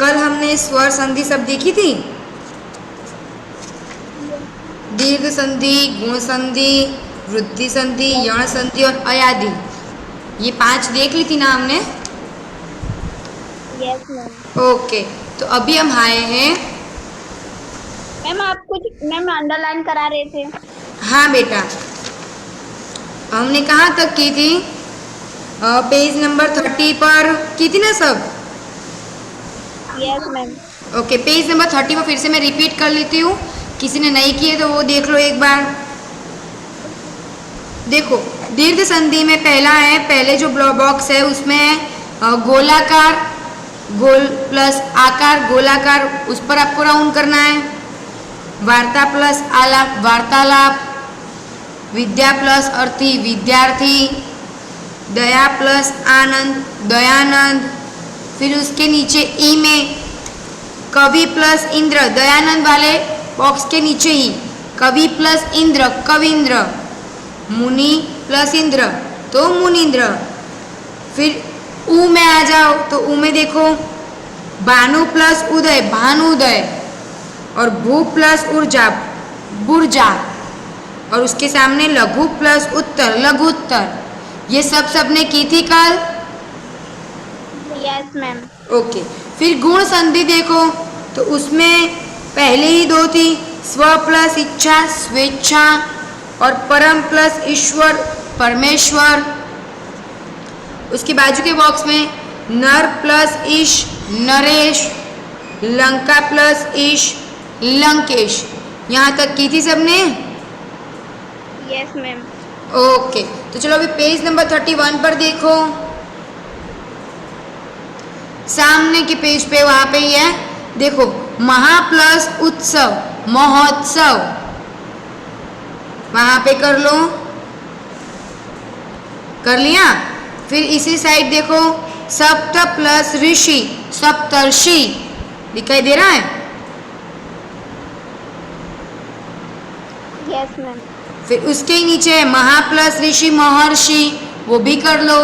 कल हमने स्वर संधि सब देखी थी, दीर्घ संधि, गुण संधि, वृद्धि संधि, यण संधि और अयादि, ये 5 देख ली थी ना हमने। Yes ma'am. ओके, तो अभी हम आए हैं। मैम आप कुछ मैम अंडरलाइन करा रहे थे। हाँ बेटा, हमने कहाँ तक की थी? पेज नंबर 30 पर की थी ना सब। Yes ma'am. Okay, page number 30 पर फिर से मैं रिपीट कर लेती हूँ, किसी ने नहीं किए तो वो देख लो एक बार। देखो, दीर्घ संधि में पहला है, पहले जो बॉक्स है उसमें गोलाकार, गोल प्लस आकार, गोलाकार, उस पर आपको राउंड करना है। वार्ता प्लस आलाप, वार्तालाप। विद्या प्लस अर्थी, विद्यार्थी। दया प्लस आनंद, दयानंद। फिर उसके नीचे ई में कवि प्लस इंद्र, दयानंद वाले बॉक्स के नीचे ही कवि प्लस इंद्र, कविंद्र। मुनि प्लस इंद्र तो मुनिंद्र। फिर ऊ में आ जाओ तो ऊ में देखो भानु प्लस उदय, भानुदय। और भू प्लस ऊर्जा, बुर्जा। और उसके सामने लघु प्लस उत्तर, लघुत्तर। ये सब सबने की थी कल। Yes ma'am. ओके, फिर गुण संधि देखो तो उसमें पहले ही 2 थी, स्व प्लस इच्छा, स्वेच्छा। और परम प्लस ईश्वर, परमेश्वर। उसके बाजू के बॉक्स में नर प्लस ईश, नरेश। लंका प्लस ईश, लंकेश। यहाँ तक की थी सबने। Yes ma'am. ओके, तो चलो अभी पेज नंबर 31 पर देखो, सामने के पेज पे, वहां पे ही है। देखो, महा प्लस उत्सव, महोत्सव। वहां पे कर लो, कर लिया। फिर इसी साइड देखो, सप्त प्लस ऋषि, सप्तर्षि। दिखाई दे रहा है? Yes ma'am. फिर उसके ही नीचे है महा प्लस ऋषि, महर्षि। वो भी कर लो।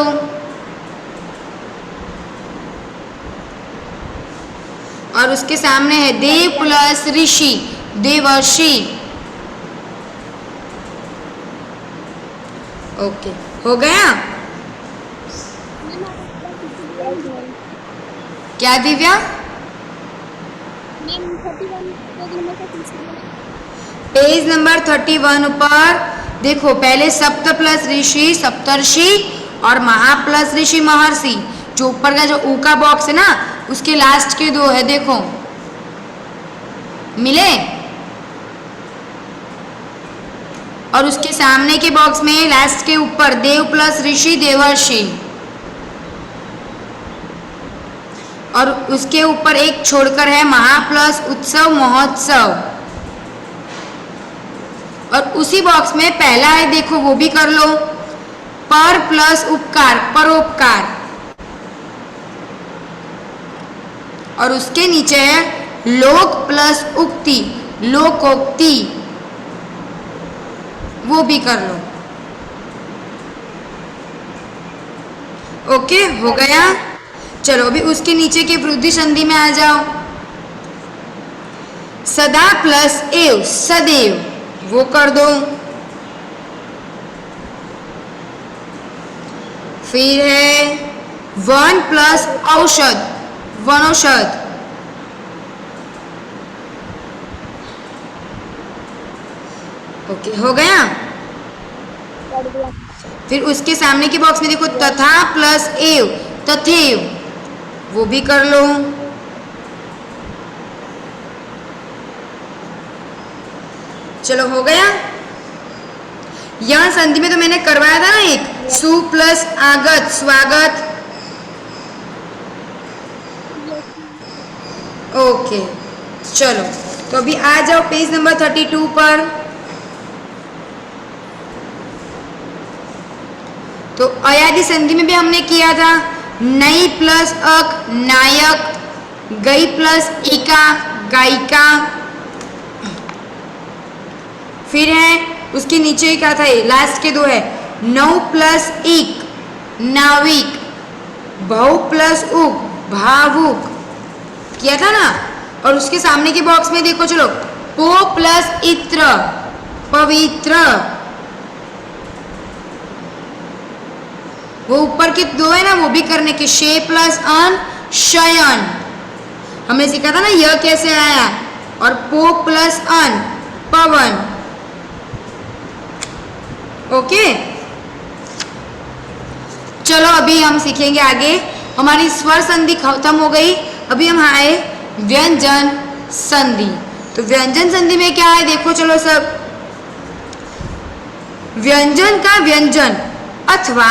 और उसके सामने है देव प्लस ऋषि, देवर्षि। ओके, हो गया? क्या दिव्या? पेज नंबर 31 पर देखो, पहले सप्त प्लस ऋषि, सप्तर्षि। और महा प्लस ऋषि, महर्षि। जो ऊपर का जो ऊ का बॉक्स है ना, उसके लास्ट के 2 है, देखो मिले। और उसके सामने के बॉक्स में लास्ट के ऊपर देव प्लस ऋषि, देवर्षि। और उसके ऊपर एक छोड़कर है महा प्लस उत्सव, महोत्सव। और उसी बॉक्स में पहला है, देखो वो भी कर लो, पर प्लस उपकार, परोपकार। और उसके नीचे है लोक प्लस उक्ति, लोकोक्ति। वो भी कर लो। ओके, हो गया? चलो अभी उसके नीचे के वृद्धि संधि में आ जाओ। सदा प्लस एव, सदैव। वो कर दो। फिर है वन प्लस औषध, वनौषध। ओके, हो गया? फिर उसके सामने के बॉक्स में देखो तथा प्लस एव, तथेव। वो भी कर लो। चलो, हो गया? यह संधि में तो मैंने करवाया था ना एक, सु प्लस आगत, स्वागत। ओके, चलो तो अभी आ जाओ पेज नंबर 32 पर। तो अयादि संधि में भी हमने किया था, नई प्लस अक, नायक। गई प्लस इका, गायिका। फिर है उसके नीचे क्या था, लास्ट के 2 है, नौ प्लस इक, नाविक। भव प्लस उक, भावुक। किया था ना। और उसके सामने के बॉक्स में देखो, चलो, पो प्लस इत्र, पवित्र। वो ऊपर के दो है ना, वो भी करने के, शे प्लस अन, शयन। हमने सीखा था ना यह कैसे आया। और पो प्लस अन, पवन। ओके, चलो अभी हम सीखेंगे आगे। हमारी स्वर संधि खत्म हो गई, अभी हम आए व्यंजन संधि। तो व्यंजन संधि में क्या है देखो, चलो सब। व्यंजन का व्यंजन अथवा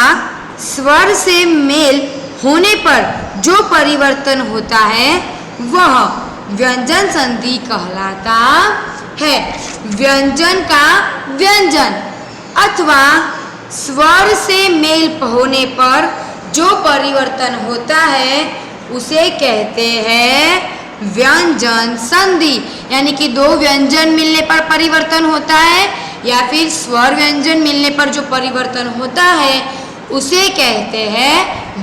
स्वर से मेल होने पर जो परिवर्तन होता है वह व्यंजन संधि कहलाता है। व्यंजन का व्यंजन अथवा स्वर से मेल होने पर जो परिवर्तन होता है उसे कहते हैं व्यंजन संधि। यानी कि दो व्यंजन मिलने पर परिवर्तन होता है या फिर स्वर व्यंजन मिलने पर जो परिवर्तन होता है उसे कहते हैं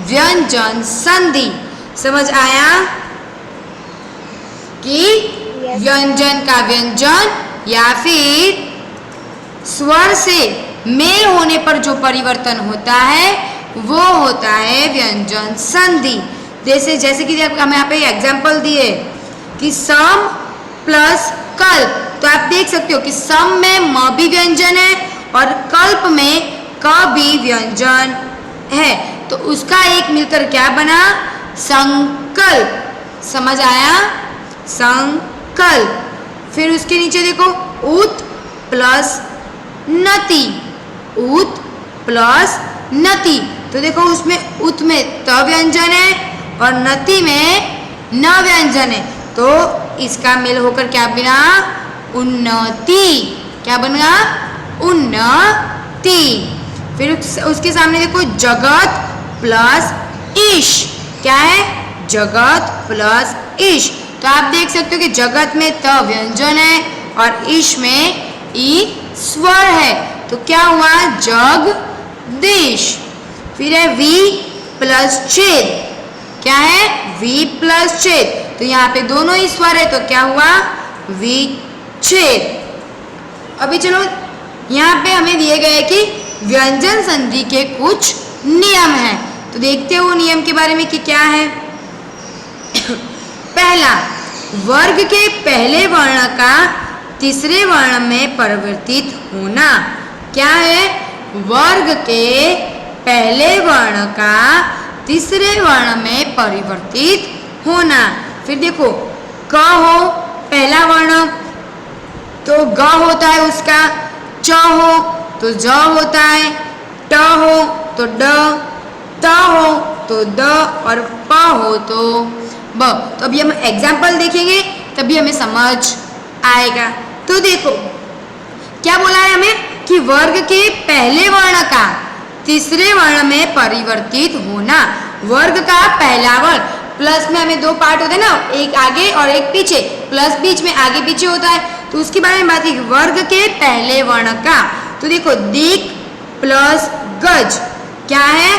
व्यंजन संधि। समझ आया कि व्यंजन का व्यंजन या फिर स्वर से मेल होने पर जो परिवर्तन होता है वो होता है व्यंजन संधि। जैसे कि हम यहाँ पे एग्जाम्पल दिए कि सम प्लस कल्प, तो आप देख सकते हो कि सम में म भी व्यंजन है और कल्प में क भी व्यंजन है, तो उसका एक मिलकर क्या बना, संकल्प। समझ आया, संकल्प। फिर उसके नीचे देखो उत प्लस नति, उत प्लस नति, तो देखो उसमें उत में त व्यंजन है और नति में न व्यंजन है, तो इसका मेल होकर क्या बना, उन्नति। क्या बना, उन्नति। फिर उसके सामने देखो जगत प्लस ईश, क्या है, जगत प्लस ईश, तो आप देख सकते हो कि जगत में त व्यंजन है और ईश में ई स्वर है, तो क्या हुआ, जगदीश। फिर है वी प्लस छेद, क्या है, वी प्लस छेद, तो यहाँ पे दोनों ही स्वर है, तो क्या हुआ, विच्छेद। अभी चलो यहाँ पे हमें दिए गए कि व्यंजन संधि के कुछ नियम हैं, तो देखते हो नियम के बारे में कि क्या है। पहला, वर्ग के पहले वर्ण का तीसरे वर्ण में परिवर्तित होना। क्या है, वर्ग के पहले वर्ण का तीसरे वर्ण में परिवर्तित होना। फिर देखो क हो पहला वर्ण तो ग होता है उसका, च हो तो ज होता है, ट हो तो ड, त हो तो द और प हो तो ब। तो अभी हम एग्जाम्पल देखेंगे तभी हमें समझ आएगा। तो देखो क्या बोला है हमें कि वर्ग के पहले वर्ण का तीसरे वर्ण में परिवर्तित होना। वर्ग का पहला वर्ण, प्लस में हमें दो पार्ट होते हैं ना, एक आगे और एक पीछे, प्लस बीच में आगे पीछे होता है, तो उसके बारे में बात की वर्ग के पहले वर्ण का। तो देखो दिक प्लस गज, क्या है,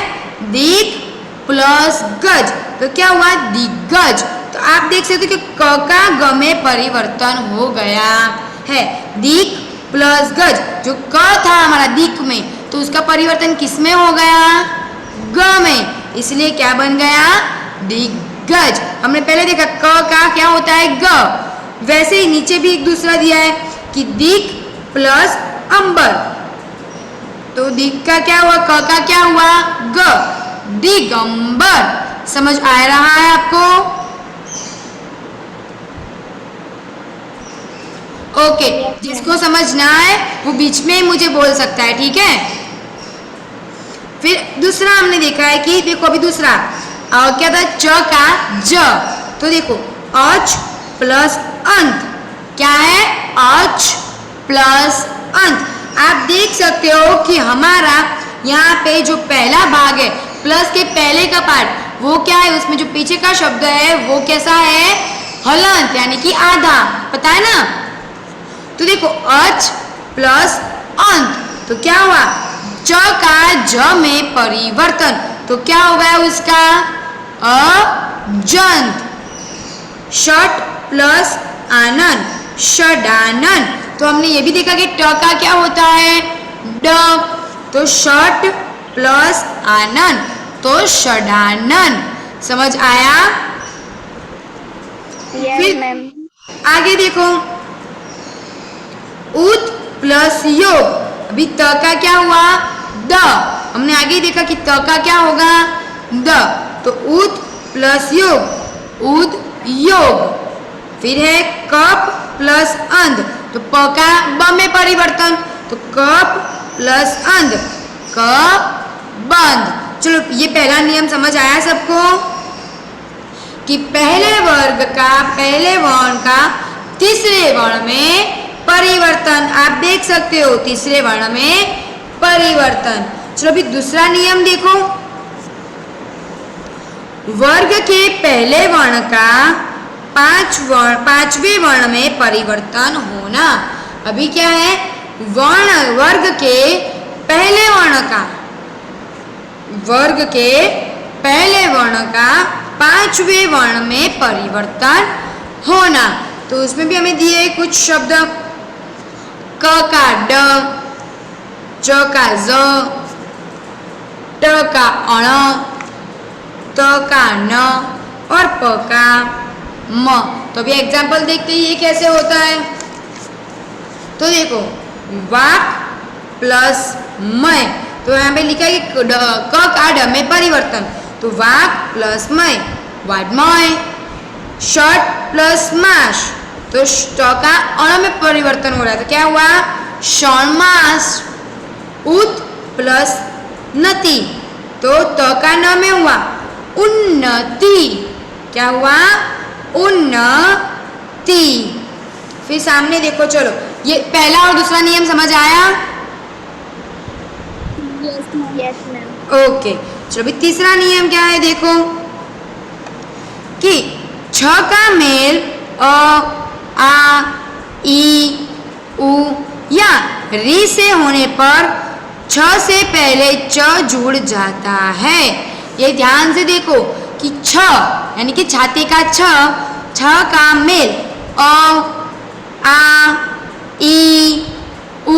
दिक प्लस गज, तो क्या हुआ, दिग्गज। तो आप देख सकते हो कि क का ग में परिवर्तन हो गया है, दिक प्लस गज, जो क था हमारा दिक में, तो उसका परिवर्तन किस में हो गया, ग में, इसलिए क्या बन गया, दिग्गज। हमने पहले देखा क का क्या होता है, ग, वैसे ही नीचे भी एक दूसरा दिया है कि दिक प्लस अंबर, तो दिक का क्या हुआ, क का क्या हुआ, ग, दिगंबर। समझ आ रहा है आपको? ओके, जिसको समझ ना आए वो बीच में मुझे बोल सकता है, ठीक है। फिर दूसरा हमने देखा है कि देखो अभी दूसरा क्या था, च का ज, तो देखो अच प्लस अंत, क्या है, अच प्लस अंत। आप देख सकते हो कि हमारा यहाँ पे जो पहला भाग है, प्लस के पहले का पार्ट, वो क्या है, उसमें जो पीछे का शब्द है वो कैसा है, हलंत, यानी कि आधा, पता है ना। तो देखो अच प्लस अंत, तो क्या हुआ, च का ज में परिवर्तन, तो क्या हो गया उसका, अजंत। षट प्लस आनन, षडानन। तो हमने ये भी देखा कि ट का क्या होता है, ड, तो षट प्लस आनन तो षडानन। समझ आया? यस फिर मैम। आगे देखो, उत प्लस योग। अभी त का क्या हुआ, द। हमने आगे देखा कि त का क्या होगा, द, तो उत प्लस योग, उद योग। फिर है कप प्लस अंध, तो प का ब में परिवर्तन, तो कप प्लस अंध, कप बंद। चलो ये पहला नियम समझ आया सबको कि पहले वर्ग का पहले वर्ण का तीसरे वर्ण में परिवर्तन। आप देख सकते हो तीसरे वर्ण में परिवर्तन। चलो अभी दूसरा नियम देखो, वर्ग के पहले वर्ण का पांचवें वर्ण में परिवर्तन होना। अभी क्या है, वर्ण वर्ग के पहले वर्ण का, वर्ग के पहले वर्ण का पांचवें वर्ण में परिवर्तन होना। तो उसमें भी हमें दिए कुछ शब्द, क का ड, च का ज, ट का अण, त का न और प का म। तो अभी एग्जाम्पल देखते हैं ये कैसे होता है। तो देखो, वाक प्लस मय, तो यहाँ पे लिखा है कि क का ड में परिवर्तन, तो वाक प्लस मय, वाड्मय। षट प्लस मास, तो ट का अण में परिवर्तन हो रहा है, तो क्या हुआ, षण्मास। उत प्लस नति, तो त का न में हुआ उन्नति, क्या हुआ, उन्नति। फिर सामने देखो, चलो ये पहला और दूसरा नियम समझ आया? Yes ma'am. ओके, चलो अभी तीसरा नियम क्या है देखो, कि छ का मेल अ, आ, ई, उ या री से होने पर छ से पहले च जुड़ जाता है। ये ध्यान से देखो कि छ यानी कि छाती का छ का मेल अ, आ, ई, उ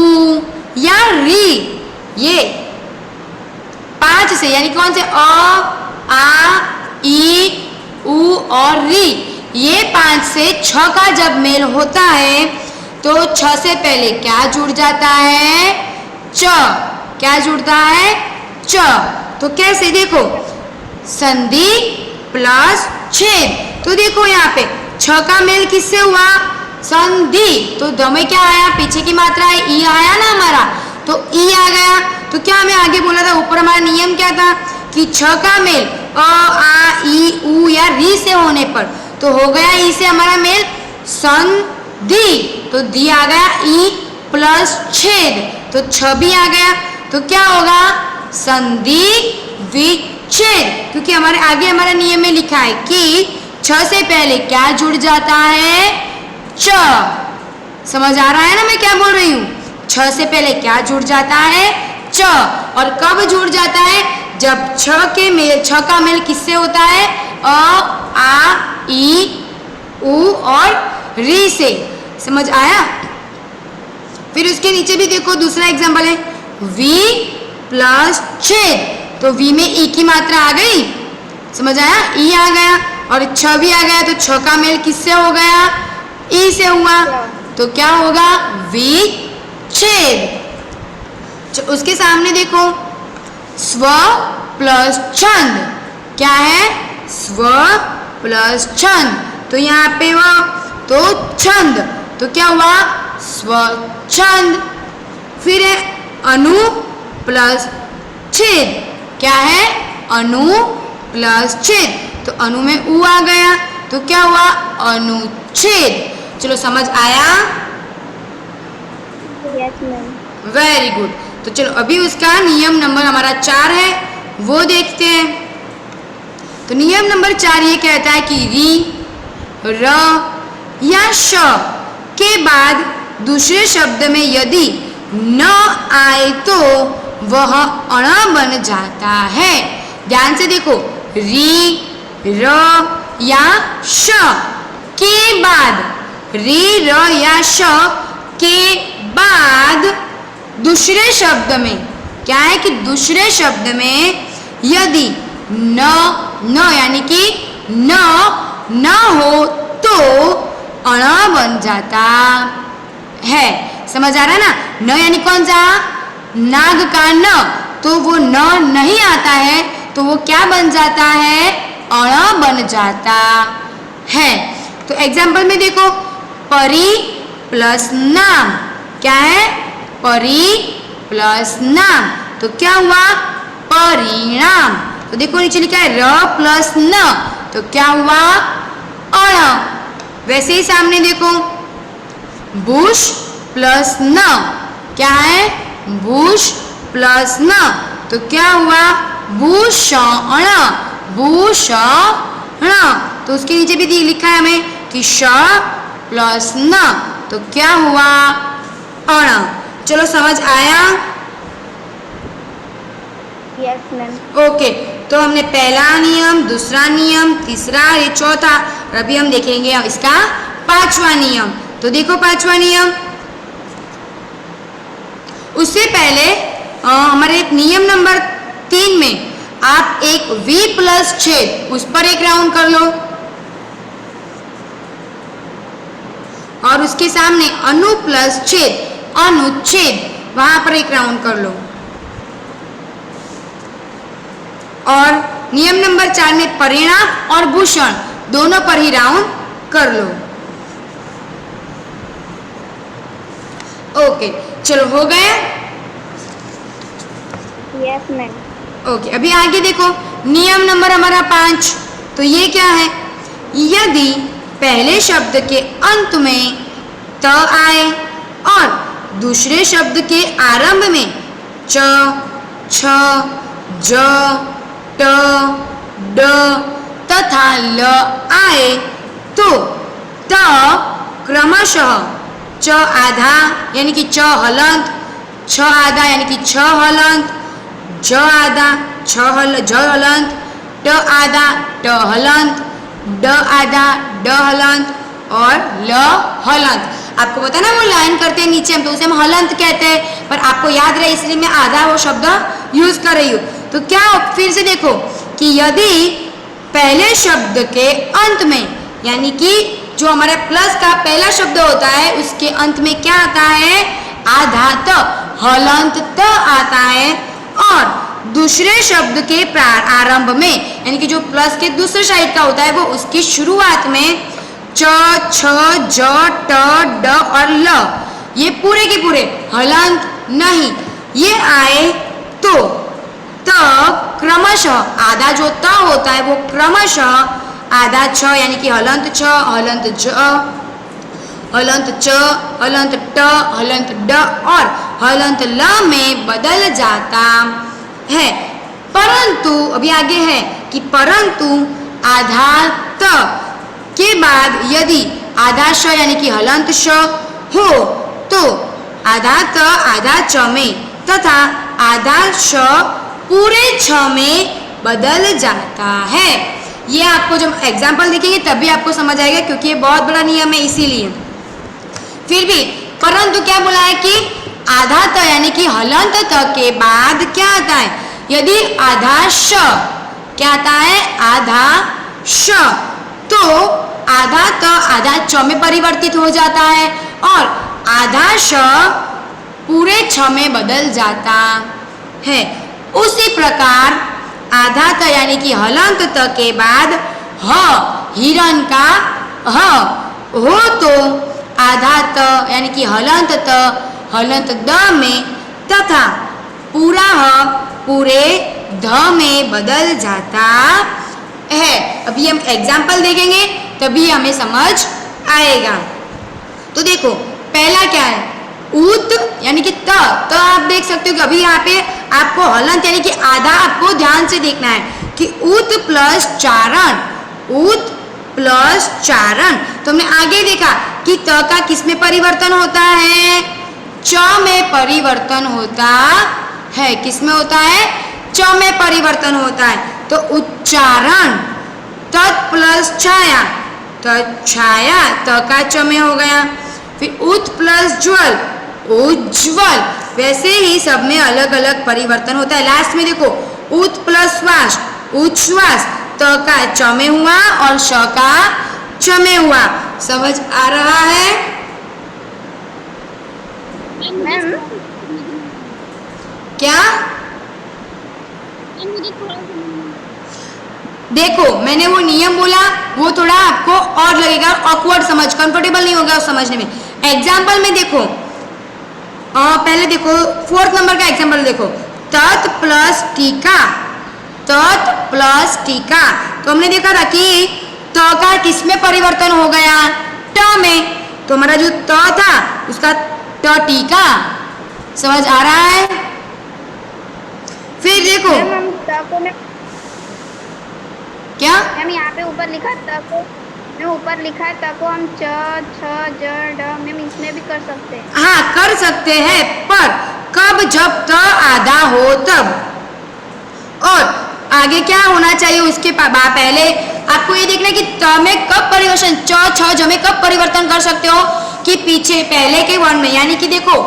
या री, ये पांच से, यानी कौन से, अ, आ, ई, उ और री, ये पांच से छ का जब मेल होता है तो छ से पहले क्या जुड़ जाता है, च। क्या जुड़ता है, च। तो कैसे देखो, संधि प्लस छेद। तो देखो यहाँ पे छ का मेल किससे हुआ, संधि, तो द में क्या आया, पीछे की मात्रा है ई आया ना हमारा, तो ई आ गया। तो क्या हमें आगे बोला था, ऊपर हमारा नियम क्या था कि छ का मेल अ, आ, ई, उ या री से होने पर, तो हो गया ई से हमारा मेल संधि, तो दी आ गया ई प्लस छेद, तो छ भी आ गया, तो क्या होगा, संधि विच्छेद। क्योंकि हमारे आगे हमारा नियम में लिखा है कि छ से पहले क्या जुड़ जाता है, च। समझ आ रहा है ना मैं क्या बोल रही हूँ, छ से पहले क्या जुड़ जाता है, च। और कब जुड़ जाता है, जब छ का मेल किससे होता है, अ, आ, ई, उ और री से। समझ आया? फिर उसके नीचे भी देखो दूसरा एग्जांपल है, वी प्लस छेद, तो वी में ई की मात्रा आ गई, समझ आया, ई आ गया, और छ भी आ गया, तो छ का मेल किससे हो गया, ई से हुआ, तो क्या होगा, वी छेद। उसके सामने देखो, स्व प्लस छंद, क्या है, स्व प्लस छंद, तो यहाँ पे वो, तो छंद, तो क्या हुआ, स्वच्छंद। फिर है अनु प्लस छेद, क्या है, अनु प्लस छेद, तो अनु में उ आ गया, तो क्या हुआ, अनुच्छेद। चलो समझ आया? Yes ma'am. Very good. तो चलो अभी उसका नियम नंबर हमारा 4 है, वो देखते हैं। तो नियम नंबर 4 ये कहता है कि री, र या श के बाद दूसरे शब्द में यदि न आए तो वह अण बन जाता है। ध्यान से देखो, री, र या श, के बाद री र या श के बाद दूसरे शब्द में क्या है कि दूसरे शब्द में यदि न यानी कि न हो तो अण बन जाता है। समझ आ रहा है ना? न यानी कौन सा? नाग का न, तो वो न नहीं आता है तो वो क्या बन जाता है? अण बन जाता है। तो एग्जाम्पल में देखो, परी प्लस नाम क्या है? परी प्लस नाम, तो क्या हुआ? परिणाम। तो देखो नीचे लिखा है र प्लस न, तो क्या हुआ? अण। वैसे ही सामने देखो, बुश प्लस न क्या है? बुश प्लस न, तो क्या हुआ? भूषण। भूषण। तो उसके नीचे भी लिखा है हमें कि श प्लस न, तो क्या हुआ? अण। चलो समझ आया? Yes ma'am. ओके, तो हमने पहला नियम, दूसरा नियम, तीसरा, ये चौथा, और अभी हम देखेंगे इसका पांचवा नियम। तो देखो पांचवा नियम, उससे पहले हमारे नियम नंबर 3 में आप एक v प्लस छेद उस पर एक राउंड कर लो और उसके सामने अनु प्लस छेद अनुच्छेद वहां पर एक राउंड कर लो। और नियम नंबर 4 में परिणाम और भूषण दोनों पर ही राउंड कर लो। ओके, चलो हो गया? Yes ma'am. ओके, अभी आगे देखो नियम नंबर हमारा 5। तो ये क्या है? यदि पहले शब्द के अंत में त आए और दूसरे शब्द के आरंभ में च, छ, ज, ट, ड तथा ल आए तो त क्रमशः च आधा यानी कि च हलंत, छ आधा यानी कि छ हलंत, ज आधा ज हलंत, ट आधा ट हलंत, ड आधा ड हलंत और ल हलंत। आपको पता ना वो लाइन करते हैं नीचे हम, तो उसे हम हलंत कहते हैं, पर आपको याद रहे इसलिए मैं आधा वो शब्द यूज कर रही हूँ। तो क्या फिर से देखो कि यदि पहले शब्द के अंत में यानी कि जो हमारे प्लस का पहला शब्द होता है उसके अंत में क्या आता है? आधा त, हलंत त आता है। और दूसरे शब्द के आरंभ में यानी कि जो प्लस के दूसरे साइड का होता है वो उसकी शुरुआत में च, छ, ज, ट, ड और ल ये पूरे के पूरे हलंत नहीं ये आए तो तब क्रमशः आधा जो त होता है वो क्रमशः आधा छ यानी कि हलंत छ, हलंत ज, हलंत च, हलंत ट, हलंत ड और हलंत ल में बदल जाता है। परंतु अभी आगे है कि परंतु आधा त के बाद यदि आधा श यानी कि हलंत श हो तो आधा त आधा च में तथा आधा श पूरे छ में बदल जाता है। ये आपको जब एग्जाम्पल देखेंगे तभी आपको समझ आएगा क्योंकि ये बहुत बड़ा नियम है इसीलिए। फिर भी परंतु क्या बोला है कि आधा त यानी कि हलंत त के बाद क्या आता है? यदि आधा श क्या आता है? आधा श तो आधा त आधा च में परिवर्तित हो जाता है और आधा श पूरे छ में बदल जाता है। उसी प्रकार आधा त यानी कि हलंत त के बाद ह हिरण का ह हो तो आधा त यानी कि हलंत त हलंत द में तथा पूरा ह पूरे ध में बदल जाता है। अभी हम एग्जाम्पल देखेंगे तभी हमें समझ आएगा। तो देखो पहला क्या है? ऊत यानी कि त आप देख सकते हो कि अभी यहाँ पे आपको हलंत यानी कि आधा आपको ध्यान से देखना है कि ऊत प्लस चारण, ऊत प्लस चारण। तो हमने आगे देखा कि त का किस में परिवर्तन होता है? च में परिवर्तन होता है। किस में होता है? च में परिवर्तन होता है। तो उच्चारण तत् प्लस छाया त छाया, त का च में हो गया। फिर उत प्लस ज्वल, उज्ज्वल। वैसे ही सब में अलग अलग परिवर्तन होता है। लास्ट में देखो उत प्लस श्वास, उच्छ्वास, त का च में हुआ और श का च में हुआ। समझ आ रहा है? मैम क्या? मुझे थोड़ा देखो मैंने वो नियम बोला, वो थोड़ा आपको और लगेगा ऑकवर्ड, समझ कंफर्टेबल नहीं होगा उस समझने में। एग्जाम्पल में देखो, पहले देखो 4th नंबर का एग्जाम्पल देखो, तत् प्लस टीका, तत् प्लस टीका। तो हमने देखा था कि त का किसमें परिवर्तन हो गया, ट में। तो हमारा जो त था उसका ट टीका। समझ आ रहा है? फिर देखो मैम हम त को मैं क्या, मैम यहाँ पे ऊपर लिखा त को, मैं ऊपर लिखा त को हम च छ ज ड मैम इसमें भी कर सकते हैं। हाँ कर सकते हैं, पर कब, जब त आधा हो तब। और आगे क्या होना चाहिए उसके पहले आपको ये देखना है कि त में कब परिवर्तन, च छ ज में कब परिवर्तन कर सकते हो कि पीछे पहले के वर्ण में। यानी कि देखो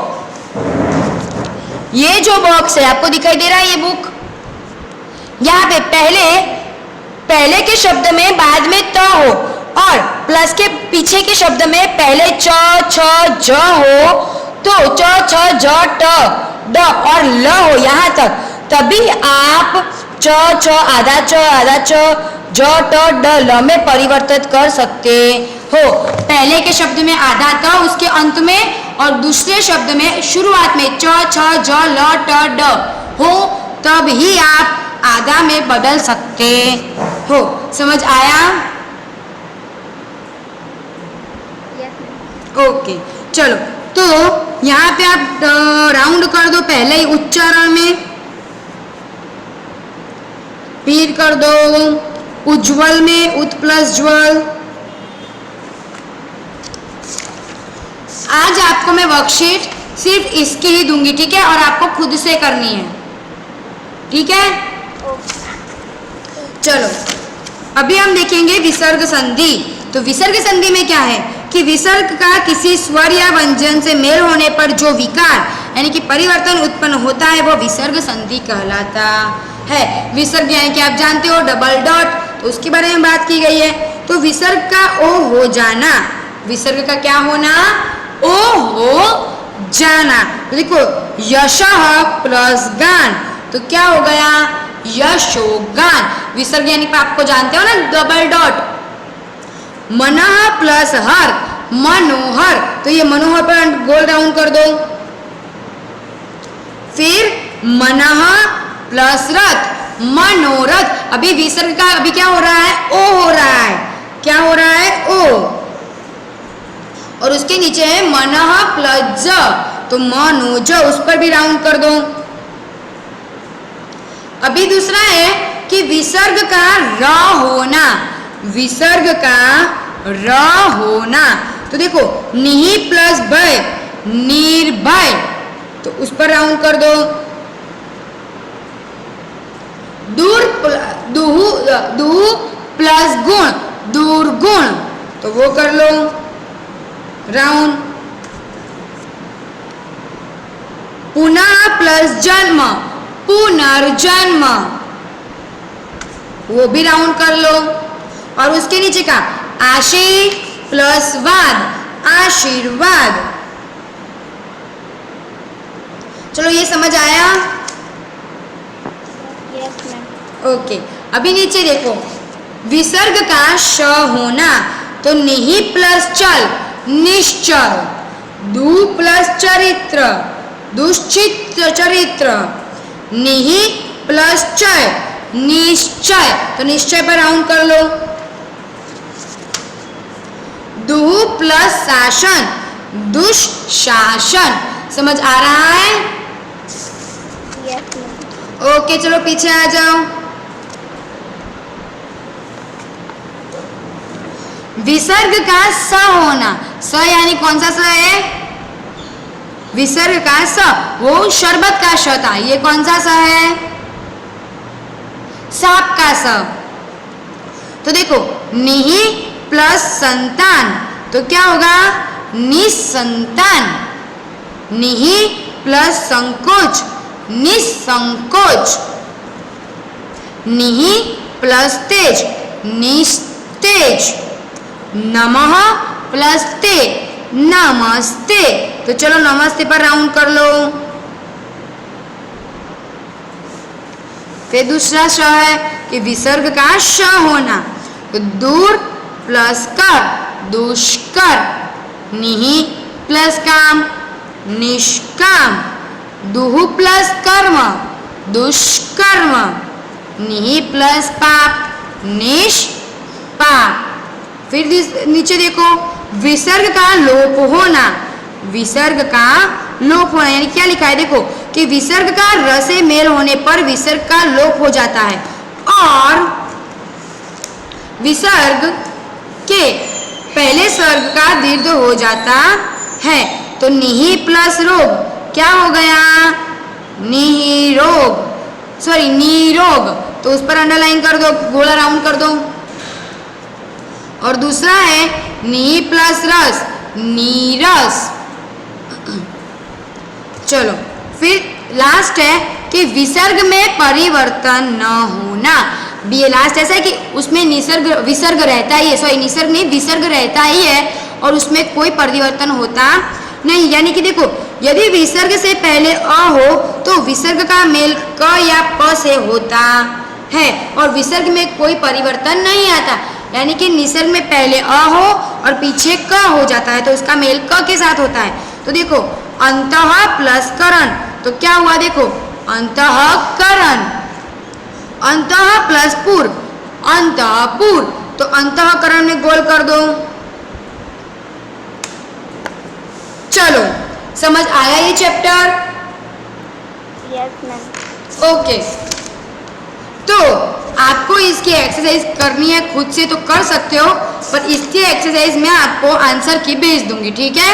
ये जो बॉक्स है आपको दिखाई दे रहा है, ये बुक, यहाँ पे पहले के शब्द में बाद में त हो और प्लस के पीछे के शब्द में पहले च छ ज हो, तो च छ ज ट ड और ल हो यहाँ तक, तभी आप च छ आधा च ज ट ड ल में परिवर्तित कर सकते हो। पहले के शब्द में आधा त उसके अंत में और दूसरे शब्द में शुरुआत में च छ ज ल ट ड हो, तब ही आप आधा में बदल सकते हो। समझ आया? Yes ma'am. ओके चलो, तो यहाँ पे आप राउंड कर दो पहले ही उच्चारण में, फिर कर दो उज्ज्वल में उत प्लस ज्वल। आज आपको मैं वर्कशीट सिर्फ इसकी ही दूंगी, ठीक है? और आपको खुद से करनी है, ठीक है? चलो अभी हम देखेंगे विसर्ग संधि। तो विसर्ग संधि में क्या है कि विसर्ग का किसी स्वर या व्यंजन से मेल होने पर जो विकार यानी कि परिवर्तन उत्पन्न होता है वो विसर्ग संधि कहलाता है। विसर्ग यानी कि आप जानते हो डबल डॉट, तो उसके बारे में बात की गई है। तो विसर्ग का ओ हो जाना, विसर्ग का क्या होना, ओ हो जाना। तो देखो यशः प्लस गान, तो क्या हो गया, यशोगान। विसर्ग यानी कि आपको जानते हो ना डबल डॉट। मनः प्लस हर, मनोहर, तो ये मनोहर पर गोल राउंड कर दो। फिर मनः प्लस रथ, मनोरथ। अभी विसर्ग का अभी क्या हो रहा है, ओ हो रहा है। क्या हो रहा है, ओ। और उसके नीचे है मनः प्लस ज, तो मनोज, उस पर भी राउंड कर दो। अभी दूसरा है कि विसर्ग का र होना, विसर्ग का र होना। तो देखो निहि प्लस भय, निर्भय, तो उस पर राउंड कर दो। दुहु प्लस गुण, दुर्गुण, तो वो कर लो राउंड। पुनः प्लस जन्म, पुनर्जन्म, वो भी राउंड कर लो। और उसके नीचे का आशी प्लस वाद, आशीर्वाद। चलो ये समझ आया? Yes ma'am. ओके, अभी नीचे देखो विसर्ग का श होना, तो निहि प्लस चल, निश्चल। दु प्लस चरित्र, दुश्चित्र चरित्र। निहि प्लस चय, निश्चय, तो निश्चय पर राउंड कर लो। दुहु प्लस शासन, दुशासन। समझ आ रहा है? Yes ma'am. ओके चलो पीछे आ जाओ। विसर्ग का स होना, स यानी कौन सा स है, विसर्ग का स, वो शरबत का श था, ये कौन सा स है, सांप का स। तो देखो निहि प्लस संतान तो क्या होगा निसंतान। निहि प्लस संकोच निसंकोच। निहि प्लस तेज निस्तेज। नमः प्लस ते नमस्ते। तो चलो नमस्ते पर राउंड कर लो। फिर दूसरा श है कि विसर्ग का श होना तो दूर प्लस कर दुष्कर। निहि प्लस काम निष्काम। दुहु प्लस कर्म दुष्कर्म। निहि प्लस पाप निष्पाप। फिर नीचे देखो विसर्ग का लोप होना। विसर्ग का लोप होना यानी क्या लिखा है देखो कि विसर्ग का र से मेल होने पर विसर्ग का लोप हो जाता है और विसर्ग के पहले सर्ग का दीर्घ हो जाता है। तो निहि प्लस रोग क्या हो गया निरोग सॉरी निरोग। तो उस पर अंडरलाइन कर दो गोला राउंड कर दो। और दूसरा है निहि प्लस रस नीरस। चलो फिर लास्ट है कि विसर्ग में परिवर्तन न होना। ये लास्ट ऐसा है कि उसमें विसर्ग रहता ही है सॉरी निसर्ग नहीं विसर्ग रहता ही है और उसमें कोई परिवर्तन होता नहीं। यानी कि देखो यदि विसर्ग से पहले अ हो तो विसर्ग का मेल क या प से होता है और विसर्ग में कोई परिवर्तन नहीं आता। यानी कि निसर्ग में पहले अ हो और पीछे क हो जाता है तो उसका मेल क के साथ होता है। तो देखो अंतः प्लस करण तो क्या हुआ देखो अंतःकरण। अंतः प्लस पूर्व अंतःपुर तो अंतःकरण में गोल कर दो। चलो समझ आया ये चैप्टर। Yes ma'am. ओके तो आपको इसकी एक्सरसाइज करनी है खुद से तो कर सकते हो पर इसकी एक्सरसाइज मैं आपको आंसर की भेज दूंगी ठीक है।